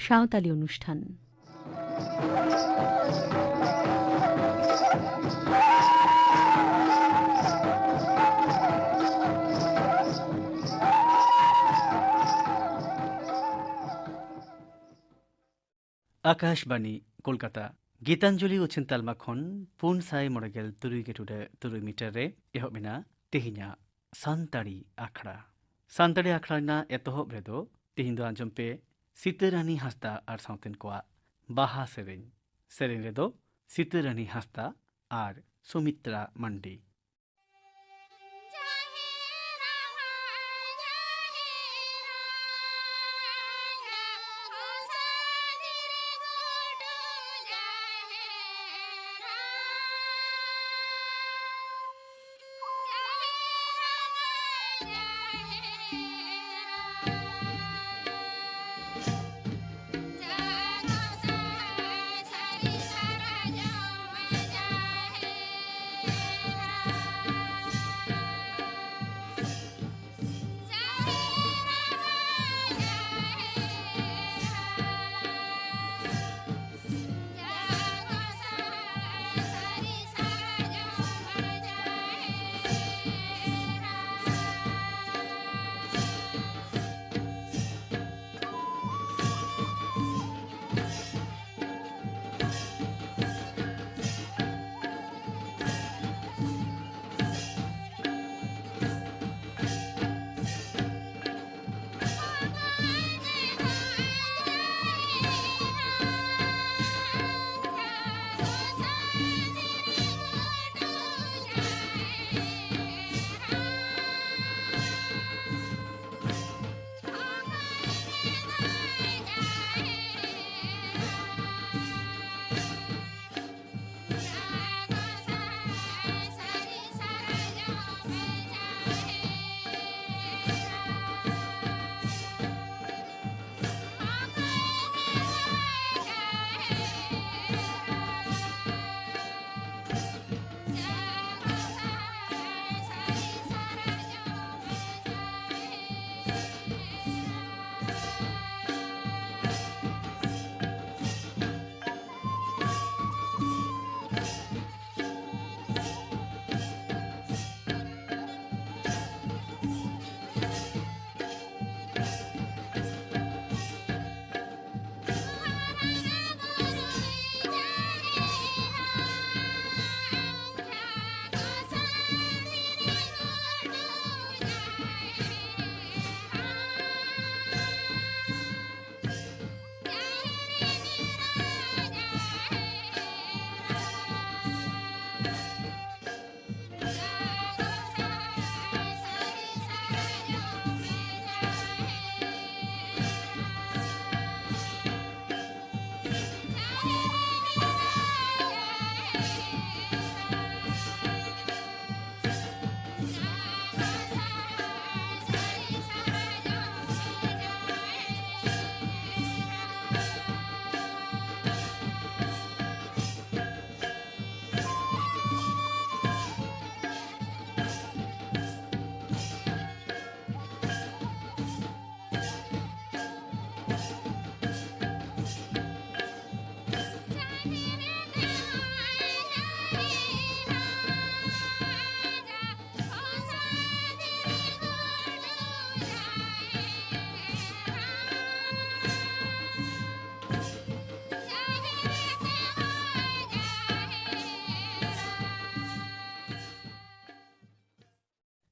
সাঁওতালি অনুষ্ঠান। आकाशवाणी कोलकाता गीतांजलि उछिन तालमा खन पुन साई मरगेल तुरुई गेटुडे तुरुई मीटर रे एहबिना तेहिना सान्ताड़ी आखड़ा ना एतोहब रेदो तेहिन दो आंजम पे सितरानी हास्ता आर साउतेन कोआ बाहा सेरेन रेदो सितरानी हास्ता आर सुमित्रा मंडी।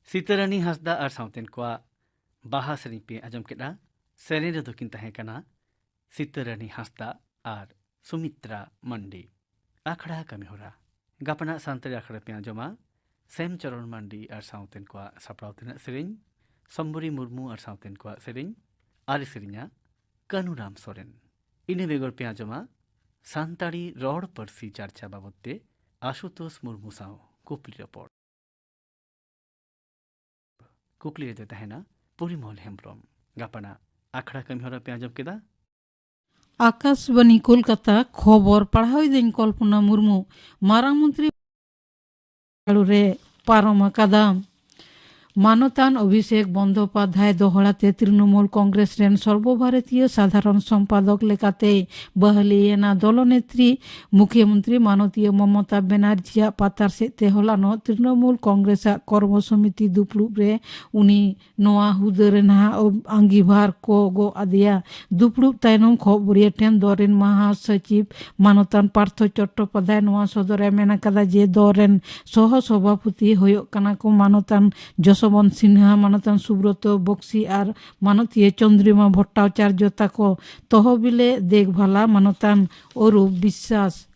सितरानी हास्दा आर साउतेन कोआ बाहा सेरेन पे आजम केदा सेरेन रे दोकिन तहे कना सितरानी हास्दा आर सुमित्रा मंडी आखड़ा कमी होरा गापना सांतरी आखड़ा पे आजमा सेम चरण मंडी आर साउतेन कोआ सप्राउतेन सेरेन सम्बुरी मुर्मू आर साउतेन कोआ सेरेन आर सेरेन्या कानुराम सोरेन इने बेगर पे आजमा सांताड़ी रौड़ परसी चर्चा बाबते आशुतोष मुर्मू साओ कुपली रिपोर्ट कुकली रहते तहना पूरी मोल हेम्ब्रोम गापना आखड़ा कमी होरा पे आजम केदा आकाशवाणी कोलकाता खबर पढ़ाई दिन कल्पना मुर्मू मारामंत्री रे पारमा कादाम मानतान अभिषेक बंदोपाध्याय दोहड़ाते तृणमूल कांग्रेस रेन सर्वभारतीय साधारण सम्पादक लेकाते बहलियेना दलनेत्री मुख्यमंत्री मानतीय ममता बेनार्जी पातार सेते होलानो तृणमूल कांग्रेस कर्मसमिति दुपड़ुब रे उनी नोआ हुदा रेना अंगीभार को गो आदिया दुपड़ुब तायनम खबरिया ठेन दरेन महासचिव मानतान पार्थ चट्टोपाध्याय नोआ सदरे मेना कदा जे दरेन सह सभापति होयो कना को मानतान जसवंत सिन्हा मानतान सुब्रत बक्सी और मानतीय चंद्रिमा भट्टाचार्य ताको तहबिले देखभाला मानतान अरूप विश्वास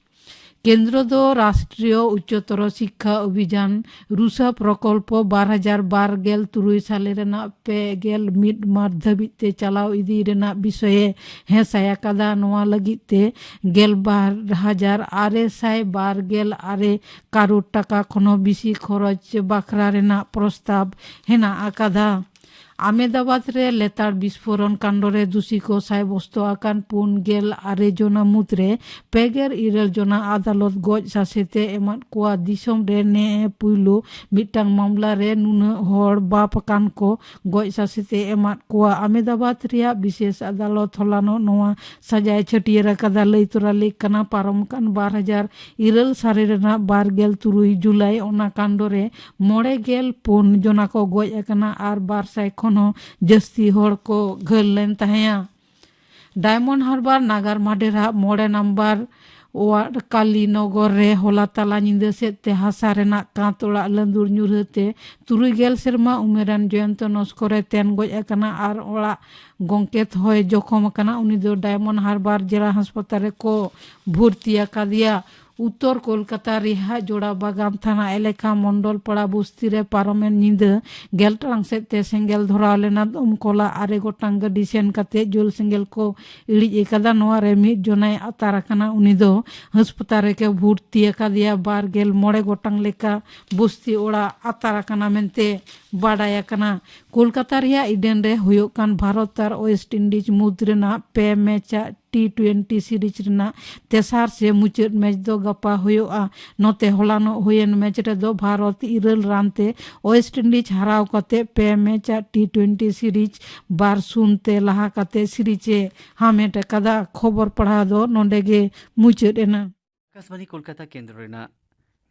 केंद्र दो राष्ट्रीय उच्चतर शिक्षा अभियान रूसा प्रकल्प 2012 साले रेना पे गेल मिड मार्च धाबिते चलाव इदी रेना विषय हे सायाकादा नोआ लगिते गेल 2012 करोड़ टाका खनो बिसी खरच बाखरा रेना प्रस्ताव हेना आकादा आमेदाबाद रे लेतार विस्फोरण कांडरे दोषी को साब्यस्त आकान पुन गेल आरे जना मुद्रे पेगेर इरेल जना आदालत गज सासेते एमान कोआ दिसम रे ने पुइलु मिटांग मामला रे नुन हर बापकान को गज सासेते एमान कोआ आमेदाबाद रिया विशेष अदालत हलानो नोआ सजाय छटियर कदा लैतरा लेकना पारमकान 2000 सारे रेना 23 जुलाई ओना कांडरे 9 जना को गज एकना आर 200 जस्ती होड़ को घल लेन तहया डायमंड हार्बर नागर माडेरा 9 नंबर वार्ड कालीनगर रे होला तला निंदा सेते हासा रेना कांत ओड़ा लंदुर ᱧᱩᱨᱦᱟᱹᱛᱮ 30 सेरमा उमेरान जयंत नस्करे तेन गज एकना आर ओड़ा गोंकेत होय जखम कना उनी दो डायमंड हार्बर जिला हासपाताल रे को भर्ती आकादिया उत्तर कोलकाता रिहा जोड़ा बागान थाना एलेका मंडल पड़ा बस्ती रे पारमेन निंदा गेल टांग सेते सेंगेल धरा लेना दमकला आरे गोटांग गाड़ी सेन काते जुल सेंगेल को इड़ी एकादा नोआ रे मिद जनाय आतार कना उनी दो हासपाताल रे के भर्ती आकादिया 29 गोटांग लेका बस्ती ओड़ा आतार कना मेनते बाडाय कना कोलकाता रिया इडेन रे हुयो कान भारत और वेस्ट इंडीज मुद्रेना पे मैच T20 सीरीज रेना तेसार से मुचाद मैच दो गपा हुयोआ नोते होलानो हुयन मैच रे दो भारत 2 रानते वेस्ट इंडीज हराव कते पे मैच T20 सीरीज 2-0 ते लहा कते सीरीज हामेट कदा खबर पढ़ा दो नोंडेगे मुचाद एना आकाशवाणी कोलकाता केंद्र रेना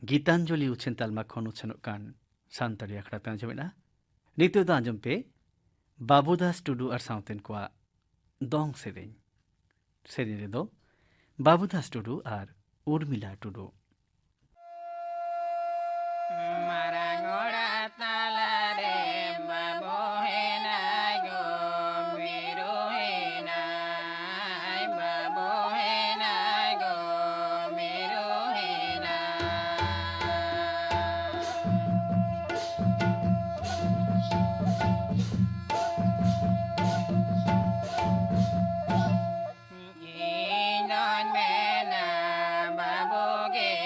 गीतांजलि उछेन तालमा खन उछेन कान सानतारी आखड़ा पे आंजमेना नित्य द आंजम पे बाबूदास टुडू और साउतेन को दोंग सेरेन रे दो बाबूदास टुडू और Urmila Tudu non mena baboge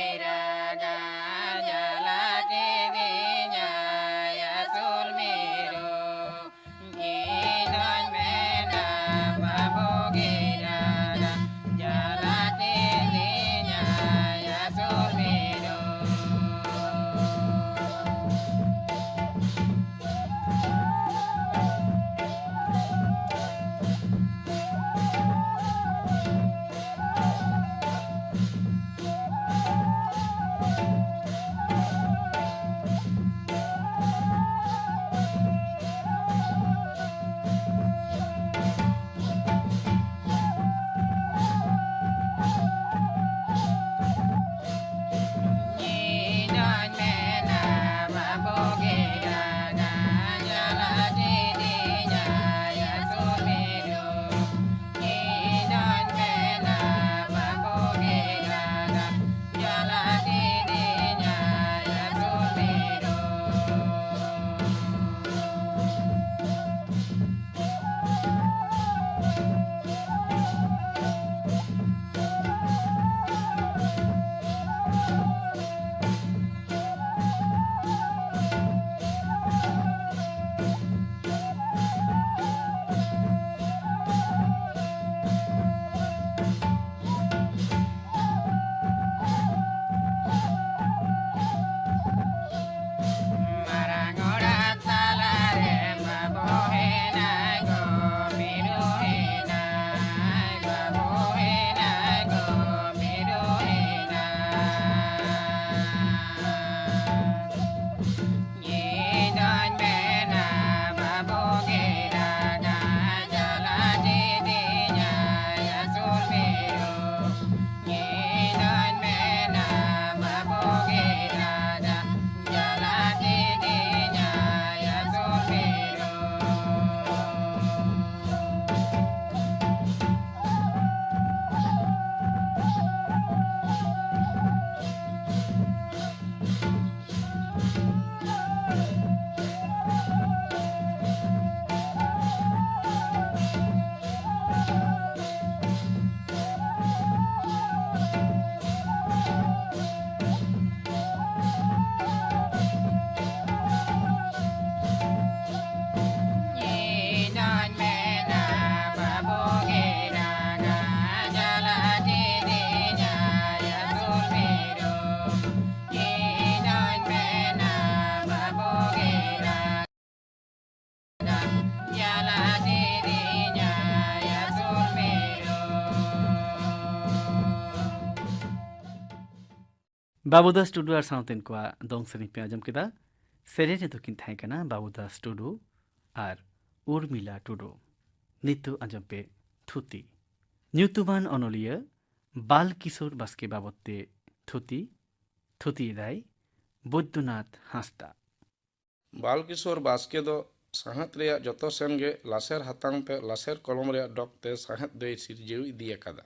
Babudas Tudu और साउतेन को दोंग सनी पे आजम केदा सेरेने तो किन थाई कना बाबूदास टुडू और उर्मिला टुडू नितु आजम पे थुती न्यूतुबान अनोलिय बाल किशोर बास्के बाबते थुती थुती दाई बुद्धनाथ हांसदा बालकिशोर बास्के दो साहत रेया जतो सेन गे लासेर हातांग ते लासेर कलम रेया डॉक ते साहत दोय सिरजेव इदी अकादा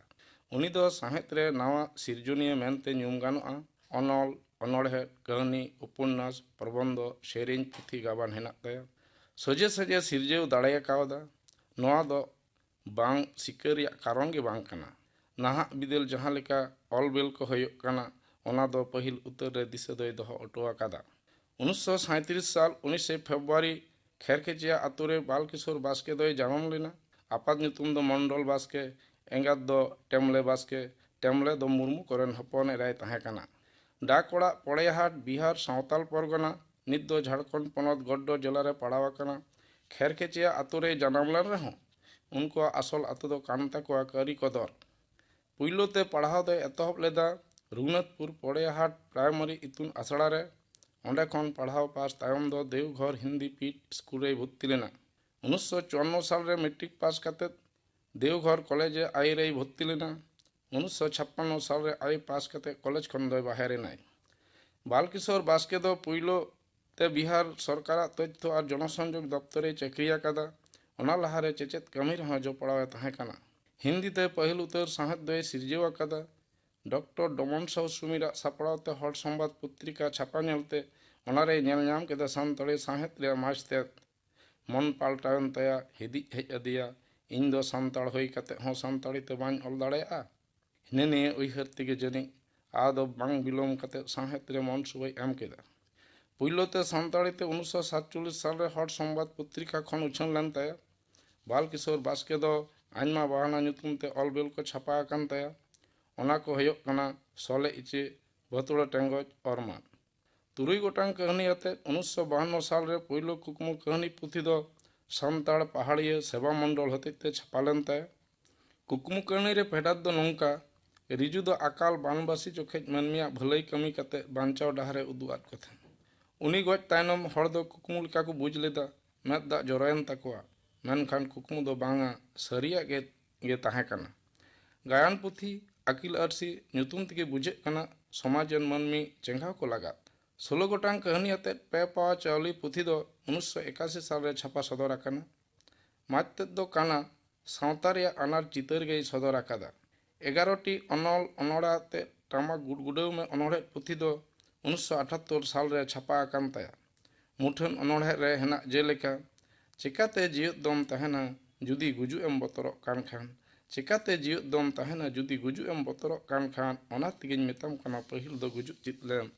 उनी दो साहत रे नावा सिरजनिय मेनते ᱧᱩᱢ गानोआ अनल अनोड़े कहानी उपन्यास प्रबंध सेरेñ पुथी गाबान हेनाक ताया सजे सजे सिरजेव दाड़े कावदा नोआ दो बांग सिकरिया कारण गे बांग कना नाहा बिदेल जहां लेका ऑलबेल को होयो कना ओना दो पहिल उतर रे दिशा दोय दोहो ऑटो अकादा 1937 साल 19 फेब्रुआरी खेरखेचिया आतुरे बालकिशोर बास्के दोय जन्म लेना आपात ᱧᱩᱛᱩᱢ दो मंडल बास्के एंगात दो टेमले बास्के टेमले दो मुर्मू कोरेन हपन एराय ताहे कना डाकोड़ा पड़ेहाट बिहार सावताल परगना नित दो झारखंड पनत गड्डो जिला रे पड़ावा कना खेरखेचिया आतुरे जन्म लेन रहो उनको आसल आतु दो कान ताकोआ करी कदर पुइलोते पढ़ाव दो एतहब लेदा रघुनाथपुर पड़ेहाट प्राइमरी इतुन आसड़ा रे ओंडे खन पढ़ाव पास तायम दो देवघर हिंदी पीठ स्कूल रे भर्ती लेना 1954 साल रे मैट्रिक पास काते देवघर कॉलेज आई रे भर्ती लेना 1956 साल रे आई पास काते कॉलेज खन दो बाहर नाय बालकिशोर बास्के दो पुइलो ते बिहार सरकार तथ्य और जनसंयोग दफ्तर चाकरी अकादा ओना लहारे चेचेत कमी रहा जो पड़ावे ताहे कना हिंदी ते पहिल उतर साहत दोय सिरजेव अकादा डॉक्टर डमन साउ सुमिरा सापड़ावते हर संबाद पत्रिका छापा नेलते ओनारे नेल नाम केदा सानताड़ी साहेत रे मास्ते मन पाल्टावन तया हिदी हेज अदिया इन दो सानताड़ होई कते हो सानताड़ी ते बाñ ऑल दाड़ेया हिने ने उइहर तिगे जनी आदो बांग बिलोम कते साहेत रे मन सुबई एम केदा पुइलोते सानताड़ी ते 1947 साल रे हर संबाद पत्रिका खन उछन लेन तया बालकिशोर बास्के दो आइमा बाहाना ᱧᱩᱛᱩᱢ ते ऑलबेल को छापा अकान तया ओना को होयोग कना सोले इचे भतुड़ा टेंगज औरमान तुरुई गोटांग कहानी आते 1952 साल रे पहिलो कुकमु कहानी पुथी दो सानताड़ पहाड़िया सेवा मंडल हतेते छापालेन ताय कुकमु कहानी रे फेडात दो नोंका रिजु दो अकाल बानबासी चोखेज मनमिया भलाई कमी कते बांचाव डाहरे उदुआत कथे उनी गज तायनम हर दो कुकमु लेका को बुझ लेदा मेद दा जरायन तकोआ मेनखान कुकमु दो बांगा सरिया गे ताहे कना गायन पुथी अकिल आरसी ᱧᱩᱛᱩᱢ तेगे बुझे कना समाजन मनमी चेंगा को लगा 16 गोटांग कहानी आते पे पावा चावली पुथी दो 1981 साल रे छापा सदर आकना माते दो काना सावता रे अनार चितर गे सदर आकादा 11टी अनल अनोड़ाते टामा गुडगुडव में अनोड़े पुथी दो 1978 साल रे छापा आकान तया मुठन अनोड़े रे हेना जेलेका चिकाते जियत दम तहना जुदी गुजु एम बतरो कान खान चिकाते जियत दम तहना जुदी गुजु एम बतरो कान खान ओना तिगिन मेतम कना पहिल दो गुजु चितलेम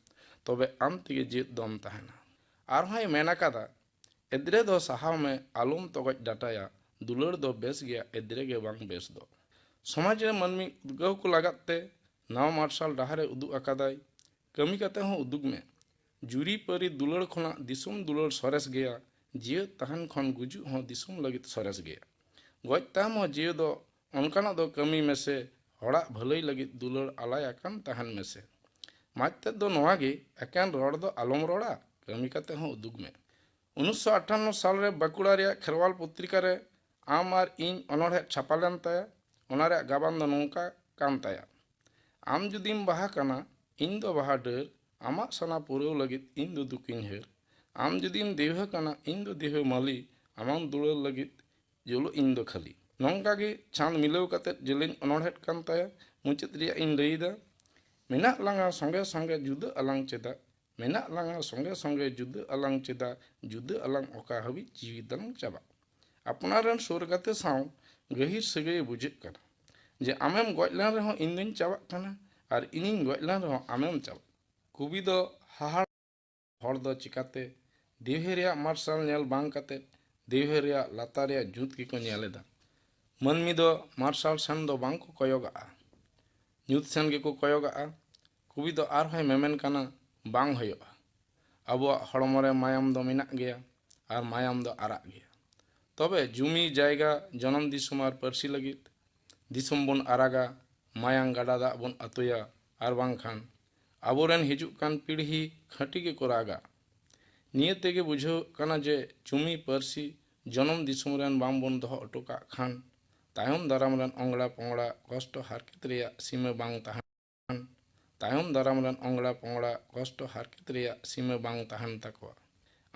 तबे आम तिगे जियत दम तहना आर हाय मेना कादा एद्रे दो सहाव में आलम तगज डाटाया दुलड़ दो बेस गया एद्रे गे बांग बेस दो समाज रे मनमी उद्गव को लगाते नाव मार्शल डाहरे उदु अकादाय कमी काते हो उदुग में जुरी परी दुलड़ खना दिसुम दुलड़ सरेस गया जियो तहन खन गुजु हो दिसुम लगित सरेस गया गज ताम हो जियो दो अनकाना दो कमी में से हड़ा भलई लगित दुलड़ आलाय अकान तहन में से माते दो नोआगे एकान रोड दो आलम रोड़ा कमी काते हो उदुग में 1958 साल रे बाकुड़ा रे खेरवाल पत्रिका रे आम आर इन अनोड़े छापालेन तया ओनारे गाबान दो नोंका कान तया आम जुदीम बाहा कना इन दो बाहा डर आमा सना पुरव लगित इन दो दुकिन हेर आम जुदीम देह कना इन दो देह माली आमाम दुलर लगित जोलो इन दो खाली नोंका गे चांद मिलव कते जेलेन अनोड़े कान तया मुचत रिया इन लईदा मेना लांगा संगे संगे जुदा अलांग चेदा मेना लांगा संगे संगे जुदा अलांग चेदा जुदा अलांग ओका हबी जीविदन चाबा अपनारन सोरगाते साव गहिर सगे बुझे कना जे आमेम गजलान रहो इनदिन चाबा कना और इनिन गजलान रहो आमेम चाबा कुबी दो हाहाड़ हर दो चिकाते देहे रिया मार्शल नेल बांग काते देहे रिया लाता रिया जुत की को नेलेदा मनमी दो मार्शल सन दो बांग को कयोगा ᱧᱩᱛ ᱥᱮᱱ ᱜᱮᱠᱚ ᱠᱚᱭᱚᱜᱟᱜᱼᱟ ᱠᱩᱵᱤ ᱫᱚ ᱟᱨᱦᱚᱸᱭ ᱢᱮᱢᱮᱱ ᱠᱟᱱᱟ ᱵᱟᱝ ᱦᱩᱭᱩᱜᱼᱟ ᱟᱵᱚᱣᱟᱜ ᱦᱚᱲᱢᱚ ᱨᱮ ᱢᱟᱭᱟᱢ ᱫᱚ ᱢᱮᱱᱟᱜ ᱜᱮᱭᱟ ᱟᱨ ᱢᱟᱭᱟᱢ ᱫᱚ ᱟᱨᱟᱜ ᱜᱮᱭᱟ ᱛᱚᱵᱮ ᱡᱩᱢᱤ ᱡᱟᱭᱜᱟ ᱡᱚᱱᱚᱢ ᱫᱤᱥᱚᱢ ᱟᱨ ᱯᱟᱹᱨᱥᱤ ᱞᱟᱹᱜᱤᱫ ᱫᱤᱥᱚᱢ ᱵᱚᱱ ᱟᱨᱟᱜᱟ ᱢᱟᱭᱟᱝ ᱜᱟᱰᱟ ᱫᱟᱜ ᱵᱚᱱ ᱟᱹᱛᱩᱭᱟ ᱟᱨ ᱵᱟᱝᱠᱷᱟᱱ ᱟᱵᱚᱨᱮᱱ ᱦᱤᱡᱩᱜ ᱠᱟᱱ ᱯᱤᱲᱦᱤ ᱠᱷᱟᱹᱴᱤ ᱜᱮᱠᱚ ᱨᱟᱜᱟ᱾ ᱱᱤᱭᱟᱹ ᱛᱮᱜᱮ ᱵᱩᱡᱷᱟᱹᱣ ᱠᱟᱱᱟ ᱡᱮ ᱪᱩᱢᱤ ᱯᱟᱹᱨᱥᱤ ᱡᱚᱱᱚᱢ ᱫᱤᱥᱚᱢ ᱨᱮᱱ ᱵᱟᱝᱵᱚᱱ ᱫᱚᱦᱚ ᱦᱚᱴᱚ ᱠᱟᱜ ᱠᱷᱟᱱ ᱛᱟᱭᱚᱢ ᱫᱟᱨᱟᱢ ᱨᱮᱱ ᱚᱝᱲᱟ ᱯᱚᱝᱲᱟ ᱠᱚᱥᱴᱚ ᱦᱟᱨᱠᱮᱛ ᱨᱮᱭᱟᱜ ᱥᱤᱢᱟᱹ ᱵᱟᱝ ᱛᱟᱦᱮᱱ ᱛᱟᱭᱚᱢ ᱫᱟᱨᱟᱢ ᱨᱮᱱ ᱚᱝᱲᱟ ᱯᱚᱝᱲᱟ ᱠᱚᱥᱴᱚ ᱦᱟᱨᱠᱮᱛ ᱨᱮᱭᱟᱜ ᱥᱤᱢᱟᱹ ᱵᱟᱝ ᱛᱟᱦᱮᱱ ᱛᱟᱠᱚᱣᱟ᱾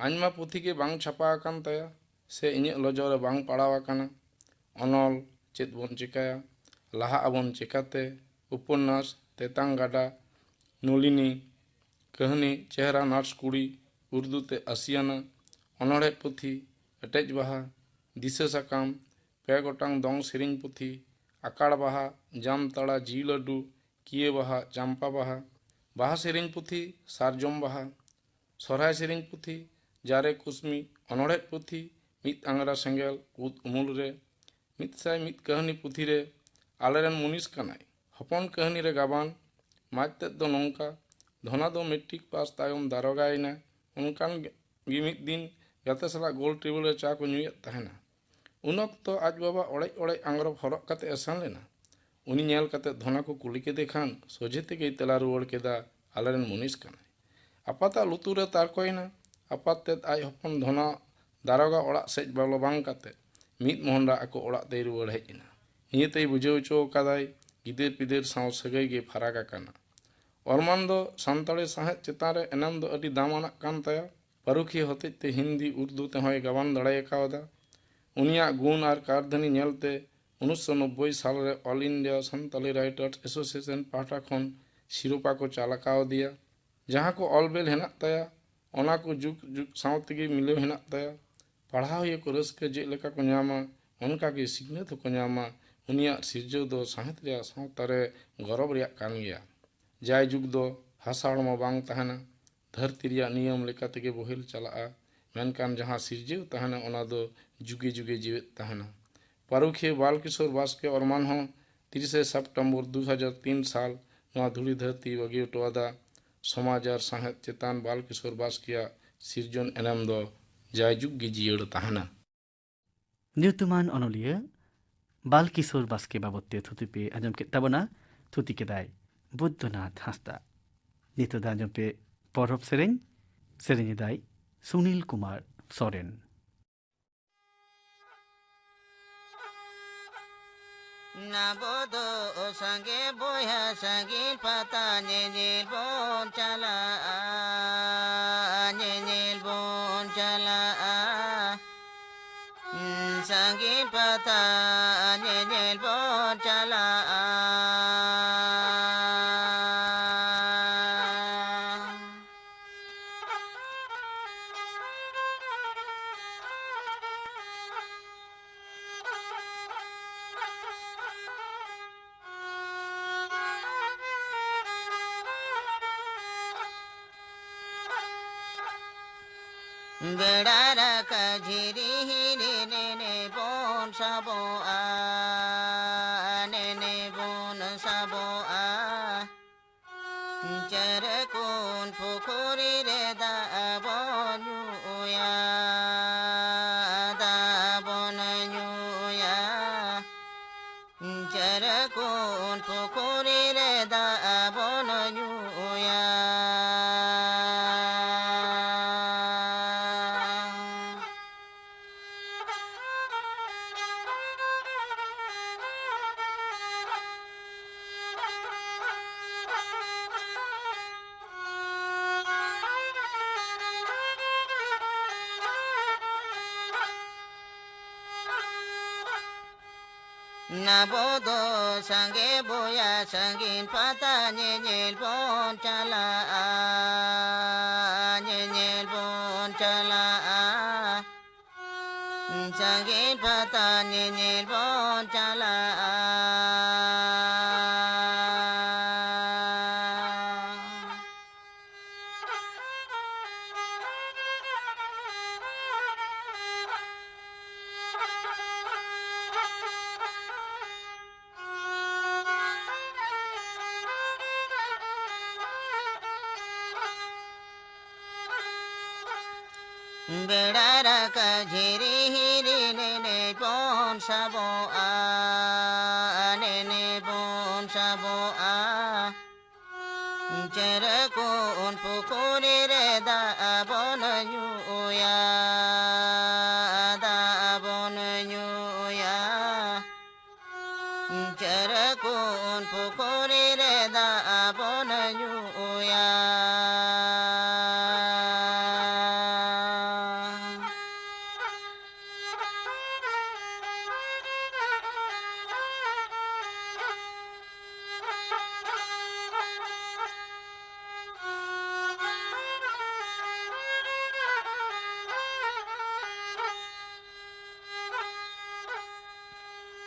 ᱟᱭᱢᱟ ᱯᱩᱛᱷᱤ ᱜᱮ ᱵᱟᱝ ᱪᱷᱟᱯᱟ ᱟᱠᱟᱱ ᱛᱟᱭᱟ ᱥᱮ ᱤᱧᱟᱹᱜ ᱞᱚᱡᱚ ᱨᱮ ᱵᱟᱝ ᱯᱟᱲᱟᱣ ᱟᱠᱟᱱᱟ᱾ ᱚᱱᱚᱞ ᱪᱮᱫ ᱵᱚᱱ ᱪᱤᱠᱟᱹᱭᱟ, ᱞᱟᱦᱟᱜ ᱟᱵᱚᱱ ᱪᱤᱠᱟᱹᱛᱮ, ᱩᱯᱚᱱᱱᱟᱥ ᱛᱮᱛᱟᱝ ᱜᱟᱰᱟ, ᱱᱚᱞᱤᱱᱤ, ᱠᱟᱹᱦᱱᱤ ᱪᱮᱦᱨᱟ ᱱᱟᱨᱥ ᱠᱩᱲᱤ, ᱩᱨᱫᱩ ᱛᱮ ᱟᱥᱤᱭᱟᱱᱟ, ᱚᱱᱚᱬᱦᱮ ᱯᱩᱛᱷᱤ, ᱮᱴᱮᱡ ᱵᱟᱦᱟ, ᱫᱤᱥᱟᱹ ᱥᱟᱠᱟᱢ, 5 ᱜᱚᱴᱟᱝ ᱫᱚᱝ ᱥᱮᱨᱮᱧ ᱯᱩᱛᱷᱤ, ᱟᱠᱟᱲ ᱵᱟᱦᱟ, ᱡᱟᱢᱛᱟᱲᱟ, ᱡᱤᱣᱤ ᱞᱟᱹᱰᱩ, ᱠᱤᱭᱟᱹ ᱵᱟᱦᱟ, ᱪᱟᱢᱯᱟ ᱵᱟᱦᱟ, ᱵᱟᱦᱟ ᱥᱮᱨᱮᱧ ᱯᱩᱛᱷᱤ, ᱥᱟᱨᱡᱚᱢ ᱵᱟᱦᱟ, ᱥᱚᱨᱦᱟᱭ ᱥᱮᱨᱮᱧ ᱯᱩᱛᱷᱤ, ᱡᱟᱨᱮ ᱠᱩᱥᱢᱤ, ᱚᱱᱚᱬᱦᱮ ᱯᱩᱛᱷᱤ, ᱢᱤᱫ ᱟᱝᱜᱽᱨᱟ ᱥᱮᱸᱜᱮᱞ, ᱩᱫ ᱩᱢᱩᱞ ᱨᱮ, 101 ᱠᱟᱹᱦᱱᱤ ᱯᱩᱛᱷᱤ ᱨᱮ, ᱟᱞᱮᱨᱮᱱ ᱢᱩᱱᱤᱥ ᱠᱟᱱᱟᱭ, ᱦᱚᱯᱚᱱ ᱠᱟᱹᱦᱱᱤ ᱨᱮ ᱜᱟᱵᱟᱱ, ᱢᱟᱡᱽ ᱛᱮᱫ ᱫᱚ ᱱᱚᱝᱠᱟ, ᱫᱷᱚᱱᱟ ᱫᱚ ᱢᱮᱴᱨᱤᱠ ᱯᱟᱥ ᱛᱟᱭᱚᱢ ᱫᱟᱨᱚᱜᱟᱭᱮᱱᱟ, ᱚᱱᱠᱟᱱ ᱜᱮ ᱢᱤᱫ ᱫᱤᱱ ᱜᱟᱛᱮ ᱥᱟᱞᱟᱜ ᱜᱳᱞ ᱴᱮᱵᱤᱞ ᱨᱮ ᱪᱟ ᱠᱚ ᱧᱩᱭᱮᱫ ᱛᱟᱦᱮᱱᱟ᱾ ᱩᱱ ᱚᱠᱛᱚ ᱟᱡ ᱵᱟᱵᱟ ᱚᱲᱮᱡ ᱚᱲᱮᱡ ᱟᱝᱜᱽᱨᱚᱵ ᱦᱚᱨᱚᱜ ᱠᱟᱛᱮ ᱮ ᱥᱮᱱ ᱞᱮᱱᱟ᱾ ᱩᱱᱤ ᱧᱮᱞ ᱠᱟᱛᱮ ᱫᱷᱚᱱᱟ ᱠᱚ ᱠᱩᱞᱤ ᱠᱮᱫᱮ ᱠᱷᱟᱱ ᱥᱚᱡᱷᱮ ᱛᱮᱜᱮᱭ ᱛᱮᱞᱟ ᱨᱩᱣᱟᱹᱲ ᱠᱮᱫᱟ, ᱟᱞᱮᱨᱮᱱ ᱢᱩᱱᱤᱥ ᱠᱟᱱᱟᱭ᱾ ᱟᱯᱟᱛᱟᱜ ᱞᱩᱛᱩᱨ ᱨᱮ ᱛᱟᱨᱠᱚᱭᱮᱱᱟ᱾ ᱟᱯᱟᱛ ᱛᱮᱫ ᱟᱡ ᱦᱚᱯᱚᱱ ᱫᱷᱚᱱᱟ ᱫᱟᱨᱚᱜᱟ ᱚᱲᱟᱜ ᱥᱮᱡ ᱵᱚᱞᱚ ᱵᱟᱝ ᱠᱟᱛᱮ ᱢᱤᱫ ᱢᱚᱦᱰᱟ ᱟᱠᱚ ᱚᱲᱟᱜ ᱛᱮᱭ ᱨᱩᱣᱟᱹᱲ ᱦᱮᱡ ᱮᱱᱟ᱾ ᱱᱤᱭᱟᱹᱛᱮᱭ ᱵᱩᱡᱷᱟᱹᱣ ᱦᱚᱪᱚ ᱠᱟᱫᱟᱭ ᱜᱤᱫᱟᱹᱨ ᱯᱤᱫᱟᱹᱨ ᱥᱟᱶ ᱥᱟᱹᱜᱟᱹᱭ ᱜᱮ ᱯᱷᱟᱨᱟᱠ ᱟᱠᱟᱱᱟ᱾ ᱚᱨᱢᱟᱱ ᱫᱚ ᱥᱟᱱᱛᱟᱲᱤ ᱥᱟᱶᱦᱮᱫ ᱪᱮᱛᱟᱱ ᱨᱮ ᱮᱱᱮᱢ ᱫᱚ ᱟᱹᱰᱤ ᱫᱟᱢᱟᱱᱟᱜ ᱠᱟᱱ ᱛᱟᱭᱟ᱾ ᱯᱟᱹᱨᱩᱠᱷᱤᱭᱟᱹ ᱦᱚᱛᱮᱡ ᱛᱮ ᱦᱤᱱᱫᱤ ᱩᱨᱫᱩ ᱛᱮᱦᱚᱸᱭ ᱜᱟᱵᱟᱱ ᱫᱟᱲᱮ ᱠᱟᱣᱫᱟ᱾ ᱩᱱᱤᱭᱟᱜ ᱜᱩᱱ ᱟᱨ ᱠᱟᱨᱫᱷᱟᱹᱱᱤ ᱧᱮᱞᱛᱮ 1990 ᱥᱟᱞᱨᱮ all India Santali writers association ᱯᱟᱦᱴᱟ ᱠᱷᱚᱱ ᱥᱤᱨᱳᱯᱟ ᱠᱚ ᱪᱟᱞ ᱠᱟᱣᱫᱮᱭᱟ᱾ ᱡᱟᱦᱟᱸ ᱠᱚ ᱚᱞᱵᱮᱞ ᱦᱮᱱᱟᱜ ᱛᱟᱭᱟ ᱚᱱᱟ ᱠᱚ ᱡᱩᱜᱽ ᱡᱩᱜᱽ ᱥᱟᱶ ᱛᱮᱜᱮ ᱢᱤᱞᱟᱹᱣ ᱦᱮᱱᱟᱜ ᱛᱟᱭᱟ᱾ ᱯᱟᱲᱦᱟᱣᱤᱭᱟᱹ ᱠᱚ ᱨᱟᱹᱥᱠᱟᱹ ᱪᱮᱫ ᱞᱮᱠᱟ ᱠᱚ ᱧᱟᱢᱟ ᱚᱱᱠᱟᱜᱮ ᱥᱤᱠᱷᱱᱟᱹᱛ ᱦᱚᱸᱠᱚ ᱧᱟᱢᱟ᱾ ᱩᱱᱤᱭᱟᱜ ᱥᱤᱨᱡᱟᱹᱣ ᱫᱚ ᱥᱟᱶᱦᱮᱫ ᱨᱮᱭᱟᱜ ᱥᱟᱶᱛᱟ ᱨᱮ ᱜᱚᱨᱚᱵ ᱨᱮᱭᱟᱜ ᱠᱟᱱ ᱜᱮᱭᱟ᱾ ᱡᱟᱭ ᱡᱩᱜᱽ ᱫᱚ ᱦᱟᱥᱟ ᱦᱚᱲᱢᱚ ᱵᱟᱝ ᱛᱟᱦᱮᱱᱟ, ᱫᱷᱟᱹᱨᱛᱤ ᱨᱮᱭᱟᱜ ᱱᱤᱭᱚᱢ ᱞᱮᱠᱟ ᱛᱮᱜᱮ ᱵᱚᱦᱮᱞ ᱪᱟᱞᱟᱜᱼᱟ, ᱢᱮᱱᱠᱷᱟᱱ ᱡᱟᱦᱟᱸ ᱥᱤᱨᱡᱟᱹᱣ ᱛᱟᱦᱮᱱᱟ ᱚᱱᱟ ᱫᱚ ᱡᱩᱜᱮ ᱡᱩᱜᱮ ᱡᱤᱣᱮᱫ ᱛᱟᱦᱮᱱᱟ᱾ ᱯᱟᱹᱨᱩᱠᱷᱤᱭᱟᱹ ᱵᱟᱞᱠᱤᱥᱳᱨ ᱵᱟᱥᱠᱮ ᱚᱨᱢᱟᱱ ᱦᱚᱸ 30 ᱥᱮᱯᱴᱮᱢᱵᱚᱨ 2003 ᱥᱟᱞ ᱱᱚᱣᱟ ᱫᱷᱩᱲᱤ ᱫᱷᱟᱹᱨᱛᱤ ᱵᱟᱹᱜᱤ ᱦᱚᱴᱚ ᱟᱫᱟ᱾ ᱥᱚᱢᱟᱡᱽ ᱟᱨ ᱥᱟᱶᱦᱮᱫ ᱪᱮᱛᱟᱱ ᱵᱟᱞᱠᱤᱥᱳᱨ ᱵᱟᱥᱠᱮᱭᱟᱜ ᱥᱤᱨᱡᱚᱱ ᱮᱱᱮᱢ ᱫᱚ ᱡᱟᱭᱡᱩᱜᱽ ᱜᱮ ᱡᱤᱭᱟᱹᱲ ᱛᱟᱦᱮᱱᱟ᱾ ᱧᱩᱛᱩᱢᱟᱱ ᱚᱱᱚᱞᱤᱭᱟᱹ ᱵᱟᱞᱠᱤᱥᱳᱨ ᱵᱟᱥᱠᱮ ᱵᱟᱵᱚᱫ ᱛᱮ ᱛᱷᱩᱛᱤ ᱯᱮ ᱟᱸᱡᱚᱢ ᱠᱮᱫ ᱛᱟᱵᱚᱱᱟ᱾ ᱛᱷᱩᱛᱤ ᱠᱮᱫᱟᱭ ᱵᱩᱫᱽᱫᱷᱚᱱᱟᱛᱷ ᱦᱟᱸᱥᱫᱟ᱾ ᱱᱤᱛᱚᱜ ᱫᱚ ᱟᱸᱡᱚᱢ ᱯᱮ ᱯᱚᱨᱚᱵᱽ ᱥᱮᱨᱮᱧ, ᱥᱮᱨᱮᱧ ᱮᱫᱟᱭ ᱥᱩᱱᱤᱞ ᱠᱩᱢᱟᱨ ᱥᱚᱨᱮᱱ। নাবদো সঙ্গে বয়া সঙ্গে পাতা নেনেল বন চালা নেনেল বন চালা সঙ্গে পাতা নেনেল বন চালা বেড়ারা কাঝিরি হিরে নেনে বন সাবো নেনে বন সাবো চার কোন পুকুরি রে দা বনুয়া দা বনুয়া চার কোন পুকুরি রে দা বনুয়া নাবদো সঙ্গে বয়া সঙ্গিন পাতা নেনেল বন চালা নেনেল বন চালা সঙ্গিন পাতা নেনেল বন চালা বেড়ারা কাঝিরি হিরি নেনে বন সাবো নেনে বন সাবো চার Jarakun pukuri reda abona yuya.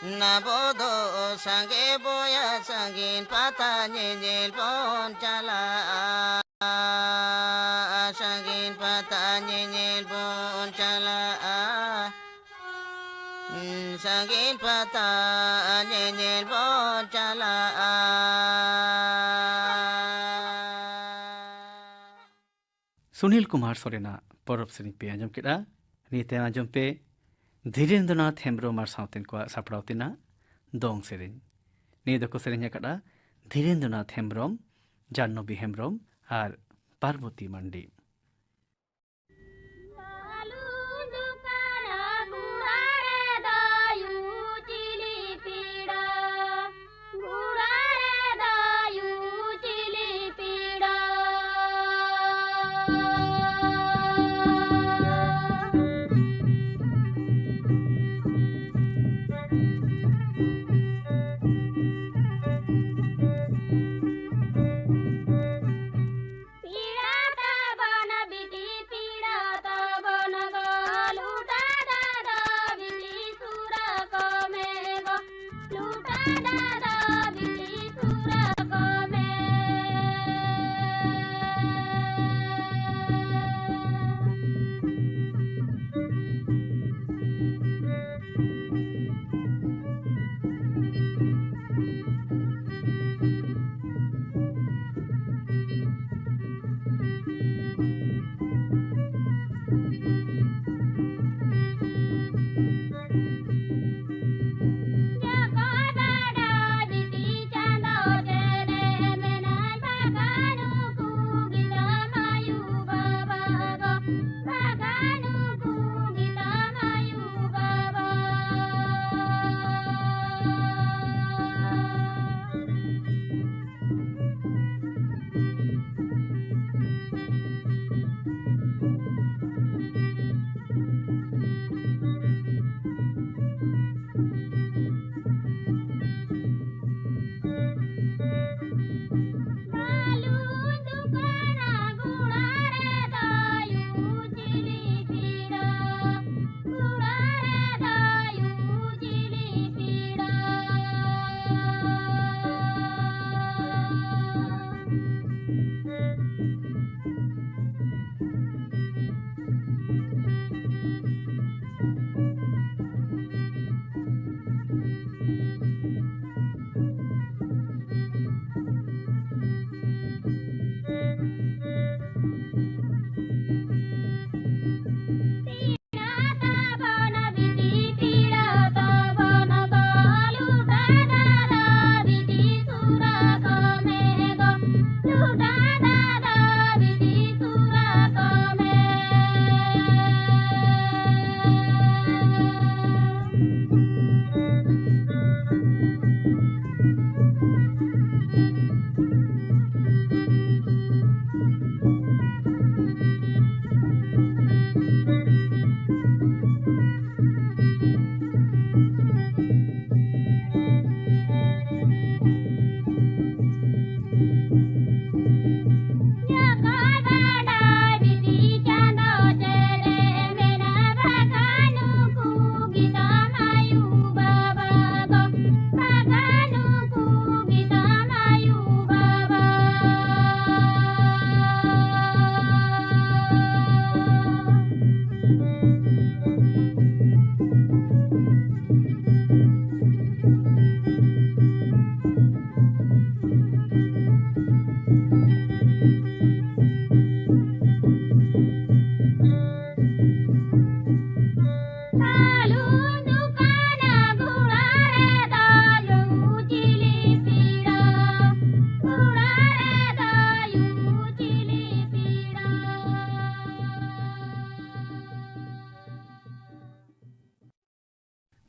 Nabodo sange boya sangin pata nyenyel pon cala. Sangin pata nyenyel pon cala. Sangin pata nyenyel pon cala. Sunil Kumar सोरेना परब सेरिंग पे आंजम केड़ा नीते आंजम पे धीरेन्द्रनाथ हेम्ब्रम आर सावतेन को सापड़ाव तिना दोंग सेरिंग नी दको सेरिंग कड़ा धीरेन्द्रनाथ हेम्ब्रम जानवी हेम्ब्रम आर पार्वती मंडी Pirata ba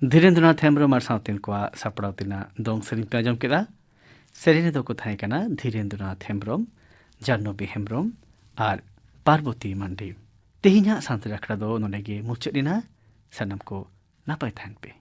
धीरेन्द्रनाथ हेम्ब्रम और साउतेन को सापड़ाव तिना दोंग सेरिन पे आजम केदा सेरिने दो को थाई कना धीरेन्द्रनाथ हेम्ब्रम जानवी हेम्ब्रम और पार्वती मंडी तेहिना सांते रखड़ा दो नोनेगे मुचदिना सनम को नापाय थान पे।